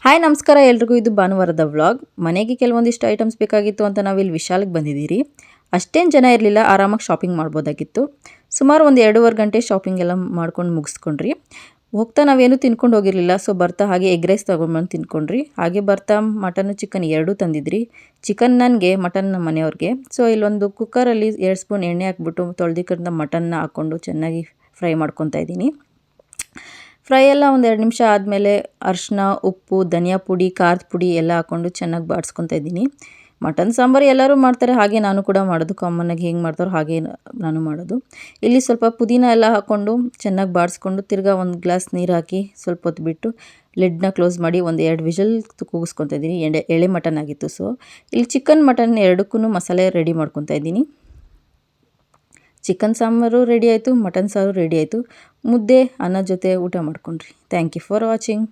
Hi ನಮಸ್ಕಾರ ಎಲ್ರಿಗೂ. ಇದು ಭಾನುವಾರದ ವ್ಲಾಗ್. ಮನೆಗೆ ಕೆಲವೊಂದಿಷ್ಟು ಐಟಮ್ಸ್ ಬೇಕಾಗಿತ್ತು ಅಂತ ನಾವಿಲ್ಲಿ ವಿಶಾಲಿಗೆ ಬಂದಿದ್ದೀರಿ. ಅಷ್ಟೇನು ಜನ ಇರಲಿಲ್ಲ, ಆರಾಮಾಗಿ ಶಾಪಿಂಗ್ ಮಾಡ್ಬೋದಾಗಿತ್ತು. ಸುಮಾರು ಒಂದು 2.5 ಗಂಟೆ ಶಾಪಿಂಗ್ ಎಲ್ಲ ಮಾಡ್ಕೊಂಡು ಮುಗಿಸ್ಕೊಂಡ್ರಿ. ಹೋಗ್ತಾ ನಾವೇನು ತಿನ್ಕೊಂಡು ಹೋಗಿರಲಿಲ್ಲ, ಸೊ ಬರ್ತಾ ಹಾಗೆ ಎಗ್ ರೈಸ್ ತೊಗೊಂಡ್ಬಂದು ತಿನ್ಕೊಂಡ್ರಿ. ಹಾಗೆ ಬರ್ತಾ ಮಟನ್ ಚಿಕನ್ ಎರಡೂ ತಂದಿದ್ರಿ. ಚಿಕನ್ ನನಗೆ, ಮಟನ್ ನಮ್ಮ ಮನೆಯವ್ರಿಗೆ. ಸೊ ಇಲ್ಲೊಂದು ಕುಕ್ಕರಲ್ಲಿ 2 ಸ್ಪೂನ್ ಎಣ್ಣೆ ಹಾಕ್ಬಿಟ್ಟು ತೊಳೆದಿಕ್ಕಂಥ ಮಟನ್ನ ಹಾಕ್ಕೊಂಡು ಚೆನ್ನಾಗಿ ಫ್ರೈ ಮಾಡ್ಕೊತಾ ಇದ್ದೀನಿ. ಫ್ರೈ ಎಲ್ಲ ಒಂದು 2 ನಿಮಿಷ ಆದಮೇಲೆ ಅರಿಶಿನ, ಉಪ್ಪು, ಧನಿಯಾ ಪುಡಿ, ಖಾರದ ಪುಡಿ ಎಲ್ಲ ಹಾಕ್ಕೊಂಡು ಚೆನ್ನಾಗಿ ಬಾಡಿಸ್ಕೊತಾ ಇದ್ದೀನಿ. ಮಟನ್ ಸಾಂಬಾರು ಎಲ್ಲರೂ ಮಾಡ್ತಾರೆ, ಹಾಗೆ ನಾನು ಕೂಡ ಮಾಡೋದು. ಕಾಮನ್ನಾಗಿ ಹೆಂಗೆ ಮಾಡ್ತಾರೋ ಹಾಗೆ ನಾನು ಮಾಡೋದು. ಇಲ್ಲಿ ಸ್ವಲ್ಪ ಪುದೀನ ಎಲ್ಲ ಹಾಕ್ಕೊಂಡು ಚೆನ್ನಾಗಿ ಬಾಡಿಸ್ಕೊಂಡು ತಿರ್ಗಾ ಒಂದು ಗ್ಲಾಸ್ ನೀರು ಹಾಕಿ ಸ್ವಲ್ಪ ಹೊತ್ತು ಬಿಟ್ಟು ಲಿಡ್ನ ಕ್ಲೋಸ್ ಮಾಡಿ ಒಂದು 2 ವಿಷಲ್ ಕೂಗಿಸ್ಕೊತಾ ಇದ್ದೀನಿ. ಎಳೆ ಮಟನ್ ಆಗಿತ್ತು. ಸೊ ಇಲ್ಲಿ ಚಿಕನ್ ಮಟನ್ ಎರಡಕ್ಕೂ ಮಸಾಲೆ ರೆಡಿ ಮಾಡ್ಕೊತಾ ಇದ್ದೀನಿ. ಚಿಕನ್ ಸಾಂಬಾರು ರೆಡಿ ಆಯಿತು, ಮಟನ್ ಸಾರು ರೆಡಿ ಆಯಿತು. ಮುದ್ದೆ ಅನ್ನ ಜೊತೆ ಊಟ ಮಾಡ್ಕೊಂಡ್ರಿ. Thank you for watching.